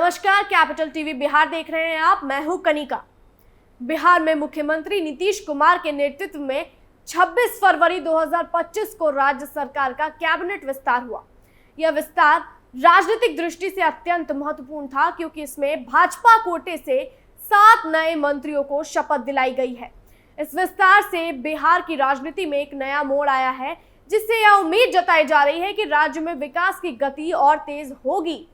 नमस्कार, capital TV Bihar देख रहे हैं आप। मैं हूं कनिका। बिहार में मुख्यमंत्री नीतीश कुमार के नेतृत्व में 26 फरवरी 2025 को राज्य सरकार का कैबिनेट विस्तार हुआ। यह विस्तार राजनीतिक दृष्टि से अत्यंत महत्वपूर्ण था क्योंकि इसमें भाजपा कोटे से 7 नए मंत्रियों को शपथ दिलाई गई है। इस विस्तार से बिहार की राजनीति में एक नया मोड़ आया है, जिससे यह उम्मीद जताई जा रही है कि राज्य में विकास की गति और तेज होगी।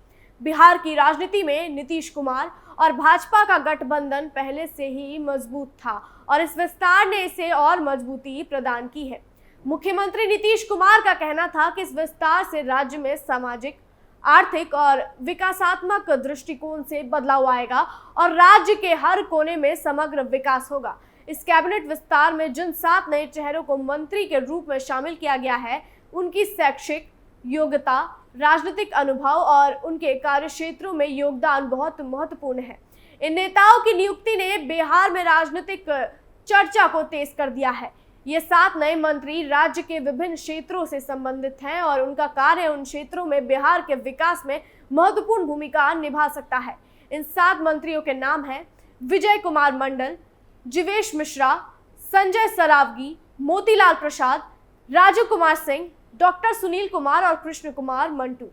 बिहार की राजनीति में नीतीश कुमार और भाजपा का गठबंधन पहले से ही मजबूत था और इस विस्तार ने इसे और मजबूती प्रदान की है। मुख्यमंत्री नीतीश कुमार का कहना था कि इस विस्तार से राज्य में सामाजिक, आर्थिक और विकासात्मक दृष्टिकोण से बदलाव आएगा और राज्य के हर कोने में समग्र विकास होगा। इस कैबिनेट विस्तार में जिन 7 नए चेहरों को मंत्री के रूप में शामिल किया गया है, उनकी शैक्षिक योग्यता, राजनीतिक अनुभव और उनके कार्य क्षेत्रों में योगदान बहुत महत्वपूर्ण है। इन नेताओं की नियुक्ति ने बिहार में राजनीतिक चर्चा को तेज कर दिया है। ये 7 नए मंत्री राज्य के विभिन्न क्षेत्रों से संबंधित हैं और उनका कार्य उन क्षेत्रों में बिहार के विकास में महत्वपूर्ण भूमिका निभा सकता है। इन 7 मंत्रियों के नाम हैं विजय कुमार मंडल, जीवेश मिश्रा, संजय सरावगी, मोतीलाल प्रसाद, राजू कुमार सिंह, डॉक्टर सुनील कुमार और कृष्ण कुमार मंटू।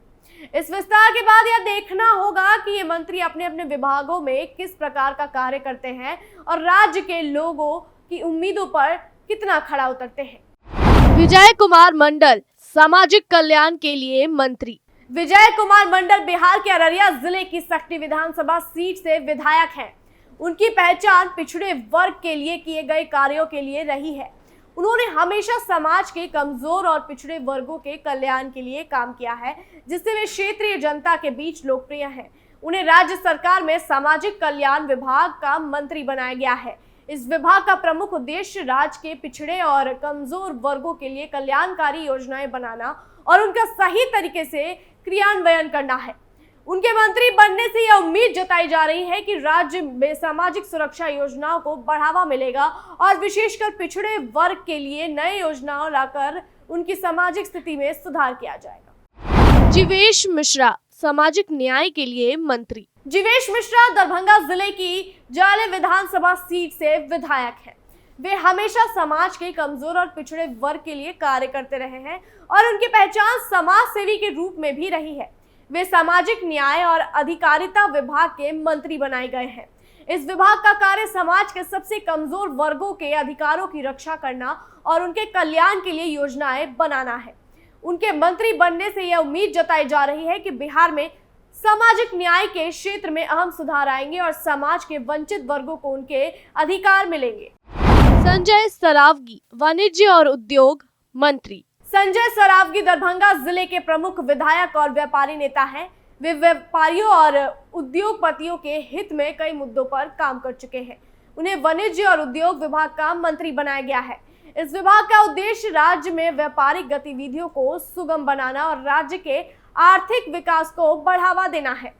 इस विस्तार के बाद यह देखना होगा कि ये मंत्री अपने अपने विभागों में किस प्रकार का कार्य करते हैं और राज्य के लोगों की उम्मीदों पर कितना खरा उतरते हैं। विजय कुमार मंडल सामाजिक कल्याण के लिए मंत्री। विजय कुमार मंडल बिहार के अररिया जिले की सक्ती विधानसभा सीट से विधायक हैं। उनकी पहचान पिछड़े वर्ग के लिए किए गए कार्यों के लिए रही है। उन्होंने हमेशा समाज के कमजोर और पिछड़े वर्गों के कल्याण के लिए काम किया है, जिससे वे क्षेत्रीय जनता के बीच लोकप्रिय हैं। उन्हें राज्य सरकार में सामाजिक कल्याण विभाग का मंत्री बनाया गया है। इस विभाग का प्रमुख उद्देश्य राज्य के पिछड़े और कमजोर वर्गों के लिए कल्याणकारी योजनाएं बनाना और उनका सही तरीके से क्रियान्वयन करना है। उनके मंत्री बनने से यह उम्मीद जताई जा रही है कि राज्य में सामाजिक सुरक्षा योजनाओं को बढ़ावा मिलेगा और विशेषकर पिछड़े वर्ग के लिए नए योजनाओं लाकर उनकी सामाजिक स्थिति में सुधार किया जाएगा। जीवेश मिश्रा सामाजिक न्याय के लिए मंत्री। जीवेश मिश्रा दरभंगा जिले की जाले विधानसभा सीट से विधायक हैं। वे हमेशा समाज के कमजोर और पिछड़े वर्ग के लिए कार्य करते रहे हैं और उनकी पहचान समाज सेवी के रूप में भी रही है। वे सामाजिक न्याय और अधिकारिता विभाग के मंत्री बनाए गए हैं। इस विभाग का कार्य समाज के सबसे कमजोर वर्गों के अधिकारों की रक्षा करना और उनके कल्याण के लिए योजनाएं बनाना है। उनके मंत्री बनने से यह उम्मीद जताई जा रही है कि बिहार में सामाजिक न्याय के क्षेत्र में अहम सुधार आएंगे और समाज के वंचित वर्गों को उनके अधिकार मिलेंगे। संजय सरावगी वाणिज्य और उद्योग मंत्री। संजय सरावगी दरभंगा जिले के प्रमुख विधायक और व्यापारी नेता हैं। वे व्यापारियों और उद्योगपतियों के हित में कई मुद्दों पर काम कर चुके हैं। उन्हें वाणिज्य और उद्योग विभाग का मंत्री बनाया गया है। इस विभाग का उद्देश्य राज्य में व्यापारिक गतिविधियों को सुगम बनाना और राज्य के आर्थिक विकास को बढ़ावा देना है।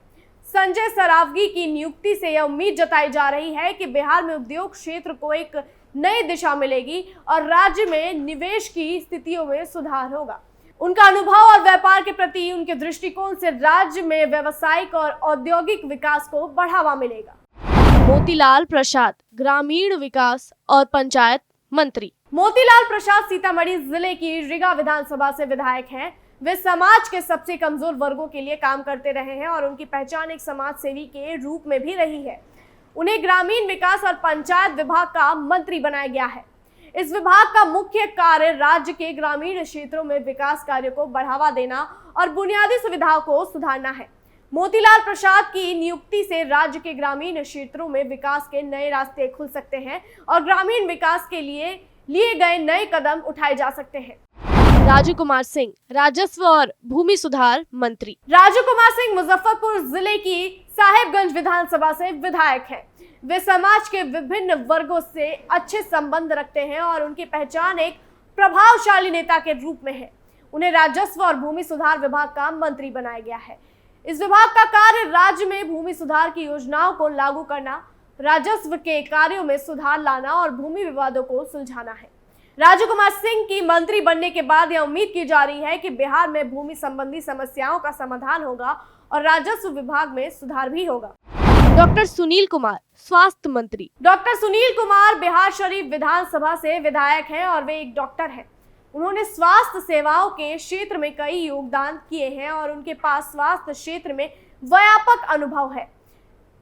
संजय सरावगी की नियुक्ति से यह उम्मीद जताई जा रही है कि बिहार में उद्योग क्षेत्र को एक नई दिशा मिलेगी और राज्य में निवेश की स्थितियों में सुधार होगा। उनका अनुभव और व्यापार के प्रति उनके दृष्टिकोण से राज्य में व्यावसायिक और औद्योगिक विकास को बढ़ावा मिलेगा। मोतीलाल प्रसाद ग्रामीण विकास और पंचायत मंत्री। मोतीलाल प्रसाद सीतामढ़ी जिले की रीगा विधानसभा से विधायक हैं। वे समाज के सबसे कमजोर वर्गों के लिए काम करते रहे हैं और उनकी पहचान एक समाज सेवी के रूप में भी रही है। उन्हें ग्रामीण विकास और पंचायत विभाग का मंत्री बनाया गया है। इस विभाग का मुख्य कार्य राज्य के ग्रामीण क्षेत्रों में विकास कार्यों को बढ़ावा देना और बुनियादी सुविधाओं को सुधारना है। मोतीलाल प्रसाद की नियुक्ति से राज्य के ग्रामीण क्षेत्रों में विकास के नए रास्ते खुल सकते हैं और ग्रामीण विकास के लिए गए नए कदम उठाए जा सकते हैं। राजू कुमार सिंह राजस्व और भूमि सुधार मंत्री। राजू कुमार सिंह मुजफ्फरपुर जिले की साहेबगंज विधानसभा से विधायक हैं। वे समाज के विभिन्न वर्गों से अच्छे संबंध रखते हैं और उनकी पहचान एक प्रभावशाली नेता के रूप में है। उन्हें राजस्व और भूमि सुधार विभाग का मंत्री बनाया गया है। इस विभाग का कार्य राज्य में भूमि सुधार की योजनाओं को लागू करना, राजस्व के कार्यों में सुधार लाना और भूमि विवादों को सुलझाना है। राजू कुमार सिंह की मंत्री बनने के बाद यह उम्मीद की जा रही है कि बिहार में भूमि संबंधी समस्याओं का समाधान होगा और राजस्व विभाग में सुधार भी होगा। डॉक्टर सुनील कुमार, स्वास्थ्य मंत्री। डॉक्टर सुनील कुमार बिहार शरीफ विधानसभा से विधायक हैं और वे एक डॉक्टर हैं। उन्होंने स्वास्थ्य सेवाओं के क्षेत्र में कई योगदान किए हैं और उनके पास स्वास्थ्य क्षेत्र में व्यापक अनुभव है।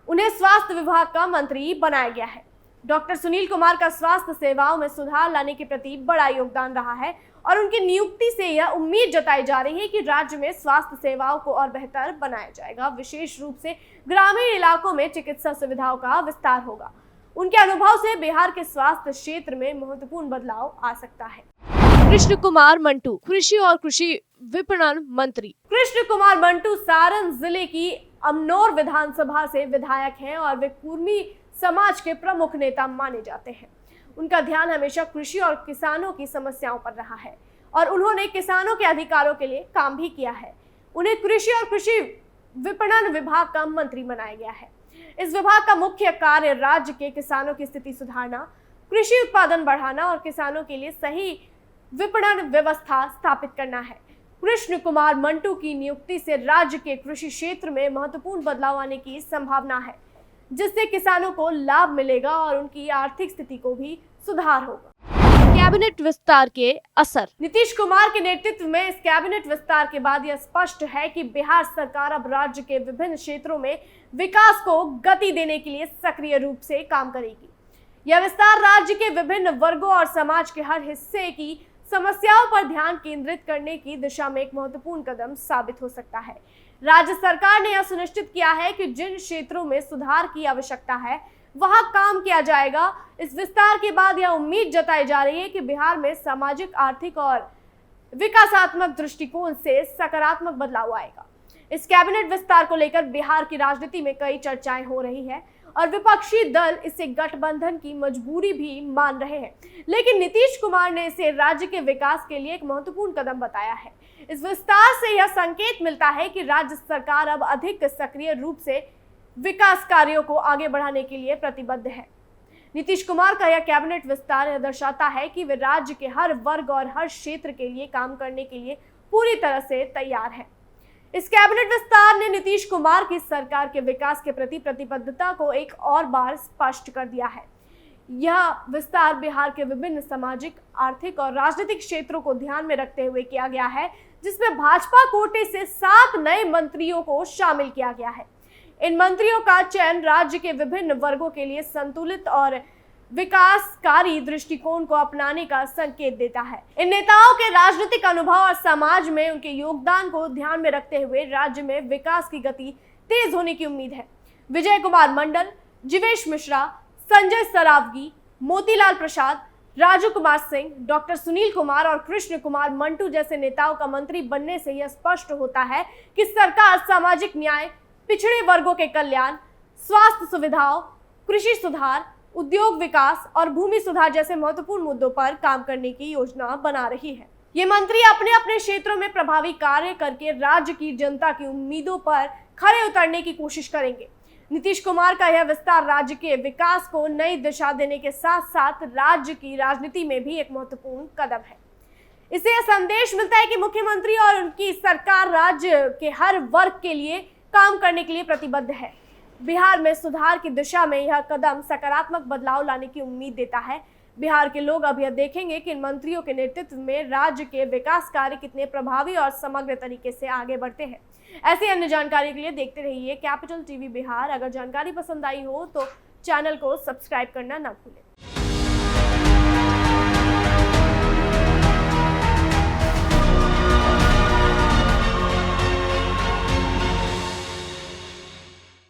उन्हें स्वास्थ्य विभाग का मंत्री बनाया गया है। डॉक्टर सुनील कुमार का स्वास्थ्य सेवाओं में सुधार लाने के प्रति बड़ा योगदान रहा है और उनकी नियुक्ति से यह उम्मीद जताई जा रही है कि राज्य में स्वास्थ्य सेवाओं को और बेहतर बनाया जाएगा। विशेष रूप से ग्रामीण इलाकों में चिकित्सा सुविधाओं का विस्तार होगा। उनके अनुभव से बिहार के स्वास्थ्य क्षेत्र में महत्वपूर्ण बदलाव आ सकता है। कृष्ण कुमार मंटू, कृषि और कृषि विपणन मंत्री। कृष्ण कुमार मंटू सारण जिले की अमनौर विधानसभा से विधायक हैं और वे कुर्मी समाज के प्रमुख नेता माने जाते हैं। उनका ध्यान हमेशा कृषि और किसानों की समस्याओं पर रहा है और उन्होंने किसानों के अधिकारों के लिए काम भी किया है। उन्हें कृषि और कृषि विपणन विभाग का मंत्री बनाया गया है। इस विभाग का मुख्य कार्य राज्य के किसानों की स्थिति सुधारना, कृषि उत्पादन बढ़ाना और किसानों के लिए सही विपणन व्यवस्था स्थापित करना है। कृष्ण कुमार मंटू की नियुक्ति से राज्य के कृषि क्षेत्र में महत्वपूर्ण बदलाव आने की संभावना है, जिससे किसानों को लाभ मिलेगा और उनकी आर्थिक स्थिति को भी सुधार होगा। कैबिनेट विस्तार के असर। नीतीश कुमार के नेतृत्व में इस कैबिनेट विस्तार के बाद यह स्पष्ट है कि बिहार सरकार अब राज्य के विभिन्न क्षेत्रों में विकास को गति देने के लिए सक्रिय रूप से काम करेगी। यह विस्तार राज्य के विभिन्न वर्गों और समाज के हर हिस्से की समस्याओं पर ध्यान केंद्रित करने की दिशा में एक महत्वपूर्ण कदम साबित हो सकता है। राज्य सरकार ने यह सुनिश्चित किया है कि जिन क्षेत्रों में सुधार की आवश्यकता है वहां काम किया जाएगा। इस विस्तार के बाद यह उम्मीद जताई जा रही है कि बिहार में सामाजिक, आर्थिक और विकासात्मक दृष्टिकोण से सकारात्मक बदलाव आएगा। इस कैबिनेट विस्तार को लेकर बिहार की राजनीति में कई चर्चाएं हो रही है और विपक्षी दल इसे गठबंधन की मजबूरी भी मान रहे हैं, लेकिन नीतीश कुमार ने इसे राज्य के विकास के लिए एक महत्वपूर्ण कदम बताया है। इस विस्तार से यह संकेत मिलता है कि राज्य सरकार अब अधिक सक्रिय रूप से विकास कार्यों को आगे बढ़ाने के लिए प्रतिबद्ध है। नीतीश कुमार का यह कैबिनेट विस्तार यह दर्शाता है कि वे राज्य के हर वर्ग और हर क्षेत्र के लिए काम करने के लिए पूरी तरह से तैयार हैं। इस कैबिनेट विस्तार ने नीतीश कुमार की सरकार के विकास के प्रति प्रतिबद्धता को एक और बार स्पष्ट कर दिया है। यह विस्तार बिहार के विभिन्न सामाजिक, आर्थिक और राजनीतिक क्षेत्रों को ध्यान में रखते हुए किया गया है, जिसमें भाजपा कोटे से 7 नए मंत्रियों को शामिल किया गया है। इन मंत्रियों का चयन राज्य के विभिन्न वर्गों के लिए संतुलित और विकासकारी दृष्टिकोण को अपनाने का संकेत देता है। इन नेताओं के राजनीतिक अनुभव और समाज में उनके योगदान को ध्यान में रखते हुए राज्य में विकास की गति तेज होने की उम्मीद है। विजय कुमार मंडल, जीवेश मिश्रा, संजय सरावगी, मोतीलाल प्रसाद, राजू कुमार सिंह, डॉक्टर सुनील कुमार और कृष्ण कुमार मंटू जैसे नेताओं का मंत्री बनने से यह स्पष्ट होता है कि सरकार सामाजिक न्याय, पिछड़े वर्गों के कल्याण, स्वास्थ्य सुविधाओं, कृषि सुधार, उद्योग विकास और भूमि सुधार जैसे महत्वपूर्ण मुद्दों पर काम करने की योजना बना रही है। ये मंत्री अपने अपने क्षेत्रों में प्रभावी कार्य करके राज्य की जनता की उम्मीदों पर खरे उतरने की कोशिश करेंगे। नीतीश कुमार का यह विस्तार राज्य के विकास को नई दिशा देने के साथ साथ राज्य की राजनीति में भी एक महत्वपूर्ण कदम है। इससे यह संदेश मिलता है कि मुख्यमंत्री और उनकी सरकार राज्य के हर वर्ग के लिए काम करने के लिए प्रतिबद्ध है। बिहार में सुधार की दिशा में यह कदम सकारात्मक बदलाव लाने की उम्मीद देता है। बिहार के लोग अब यह देखेंगे कि इन मंत्रियों के नेतृत्व में राज्य के विकास कार्य कितने प्रभावी और समग्र तरीके से आगे बढ़ते हैं। ऐसी अन्य जानकारी के लिए देखते रहिए कैपिटल टीवी बिहार। अगर जानकारी पसंद आई हो तो चैनल को सब्सक्राइब करना ना भूलें।